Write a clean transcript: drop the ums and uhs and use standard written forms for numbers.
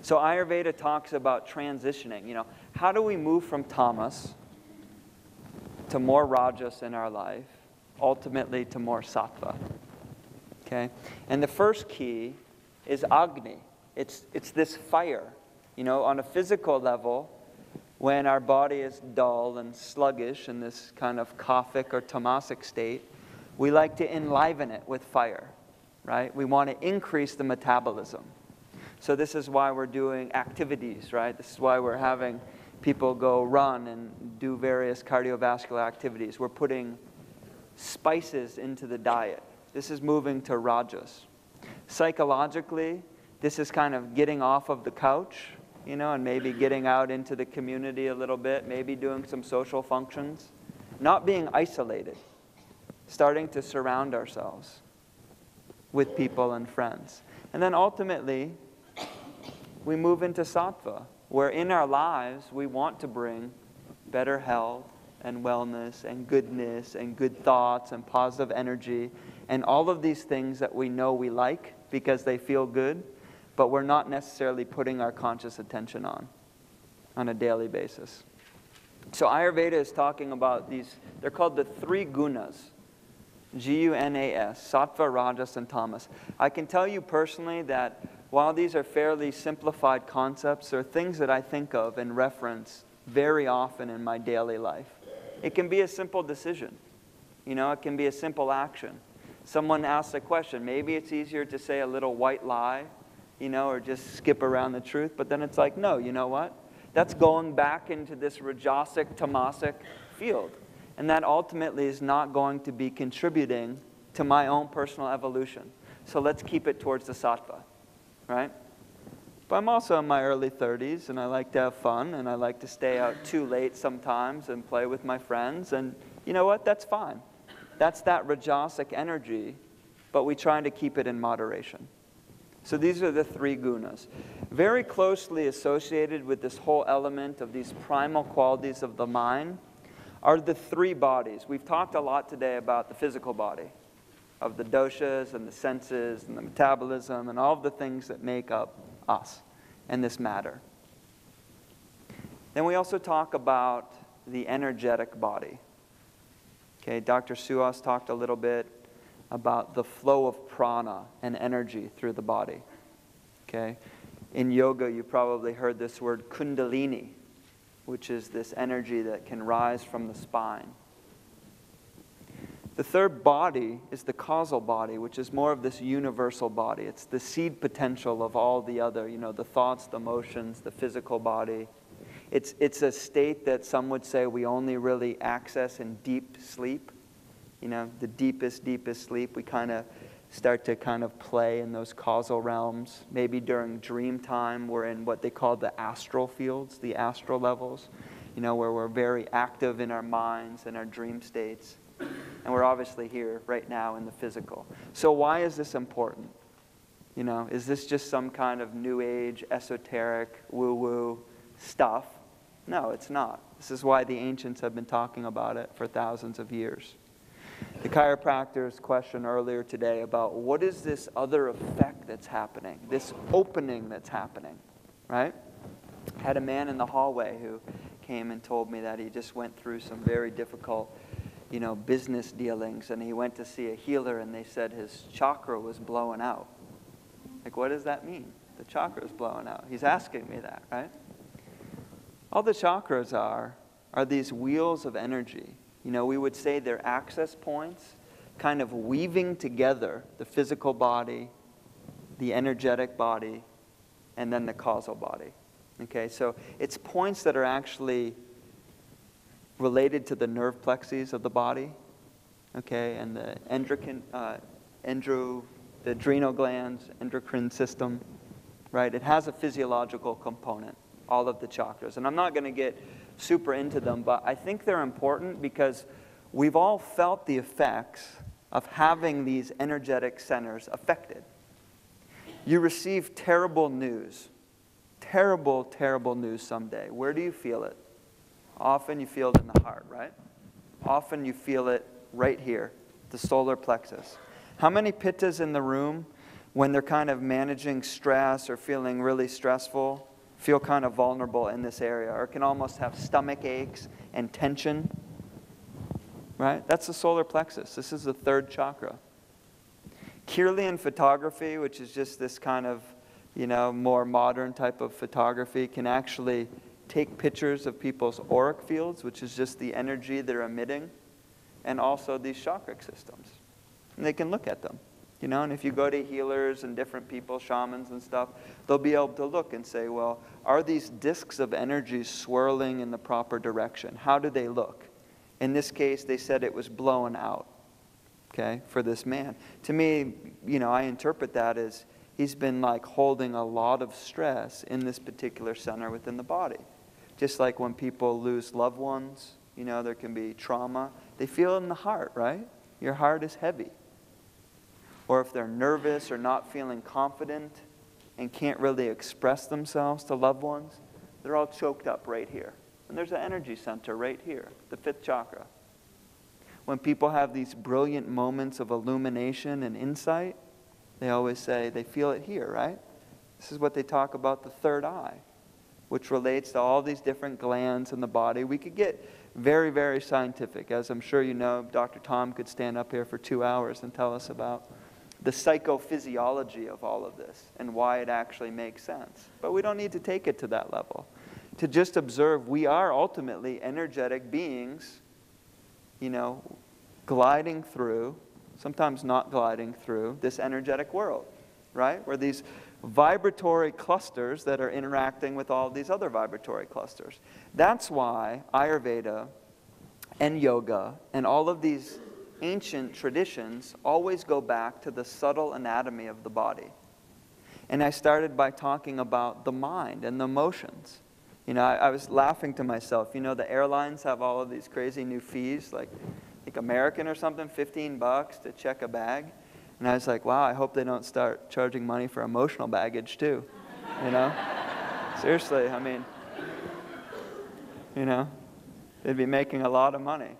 So Ayurveda talks about transitioning. You know, how do we move from tamas to more rajas in our life, ultimately to more sattva? Okay? And the first key is Agni. It's this fire. You know, on a physical level, when our body is dull and sluggish in this kind of kaphic or tamasic state, we like to enliven it with fire, right? We want to increase the metabolism. So this is why we're doing activities, right? This is why we're having people go run and do various cardiovascular activities. We're putting spices into the diet. This is moving to rajas. Psychologically, this is kind of getting off of the couch, you know, and maybe getting out into the community a little bit, maybe doing some social functions, not being isolated, starting to surround ourselves with people and friends. And then ultimately, we move into sattva, where in our lives we want to bring better health and wellness and goodness and good thoughts and positive energy and all of these things that we know we like because they feel good, but we're not necessarily putting our conscious attention on a daily basis. So Ayurveda is talking about these, they're called the three gunas, G-U-N-A-S, sattva, rajas, and tamas. I can tell you personally that while these are fairly simplified concepts, they're things that I think of and reference very often in my daily life. It can be a simple decision. You know, it can be a simple action. Someone asks a question. Maybe it's easier to say a little white lie, you know, or just skip around the truth. But then it's like, no, you know what? That's going back into this rajasic, tamasic field. And that ultimately is not going to be contributing to my own personal evolution. So let's keep it towards the sattva, right? But I'm also in my early 30s, and I like to have fun, and I like to stay out too late sometimes and play with my friends. And you know what? That's fine. That's that rajasic energy, but we try to keep it in moderation. So these are the three gunas. Very closely associated with this whole element of these primal qualities of the mind are the three bodies. We've talked a lot today about the physical body, of the doshas and the senses and the metabolism and all of the things that make up us and this matter. Then we also talk about the energetic body. Okay, Dr. Suhas talked a little bit about the flow of prana and energy through the body. Okay, in yoga you probably heard this word kundalini, which is this energy that can rise from the spine. The third body is the causal body, which is more of this universal body. It's the seed potential of all the other, you know, the thoughts, the emotions, the physical body. It's a state that some would say we only really access in deep sleep. You know, the deepest sleep. We kind of start to kind of play in those causal realms. Maybe during dream time, we're in what they call the astral fields, the astral levels, you know, where we're very active in our minds and our dream states. And we're obviously here right now in the physical. So why is this important? You know, is this just some kind of new age, esoteric, woo-woo stuff? No, it's not. This is why the ancients have been talking about it for thousands of years. The chiropractor's question earlier today about what is this other effect that's happening, this opening that's happening, right? I had a man in the hallway who came and told me that he just went through some very difficult, you know, business dealings, and he went to see a healer and they said his chakra was blowing out. Like, what does that mean? The chakra is blowing out. He's asking me that, right? All the chakras are these wheels of energy. You know, we would say they're access points, kind of weaving together the physical body, the energetic body, and then the causal body. Okay, so it's points that are actually related to the nerve plexes of the body, okay, and the the adrenal glands, endocrine system, right? It has a physiological component, all of the chakras. And I'm not going to get super into them, but I think they're important because we've all felt the effects of having these energetic centers affected. You receive terrible news, terrible news someday. Where do you feel it? Often you feel it in the heart, right? Often you feel it right here, the solar plexus. How many pittas in the room when they're kind of managing stress or feeling really stressful, feel kind of vulnerable in this area, or can almost have stomach aches and tension, right? That's the solar plexus. This is the third chakra. Kirlian photography, which is just this kind of, more modern type of photography, can actually take pictures of people's auric fields, which is just the energy they're emitting, and also these chakric systems. And they can look at them. And if you go to healers and different people, shamans and stuff, they'll be able to look and say, well, are these discs of energy swirling in the proper direction? How do they look? In this case, they said it was blown out, okay, for this man. To me, I interpret that as he's been like holding a lot of stress in this particular center within the body. Just like when people lose loved ones, there can be trauma. They feel it in the heart, right? Your heart is heavy. Or if they're nervous or not feeling confident and can't really express themselves to loved ones, they're all choked up right here. And there's an energy center right here, the fifth chakra. When people have these brilliant moments of illumination and insight, they always say they feel it here, right? This is what they talk about, the third eye, which relates to all these different glands in the body. We could get very, very scientific. As I'm sure you know, Dr. Tom could stand up here for 2 hours and tell us about the psychophysiology of all of this and why it actually makes sense. But we don't need to take it to that level. To just observe, we are ultimately energetic beings, gliding through, sometimes not gliding through, this energetic world, right? We're these vibratory clusters that are interacting with all these other vibratory clusters. That's why Ayurveda and yoga and all of these ancient traditions always go back to the subtle anatomy of the body. And I started by talking about the mind and the emotions. I was laughing to myself. The airlines have all of these crazy new fees, like American or something, $15 to check a bag. And I was like, wow, I hope they don't start charging money for emotional baggage too. Seriously, they'd be making a lot of money.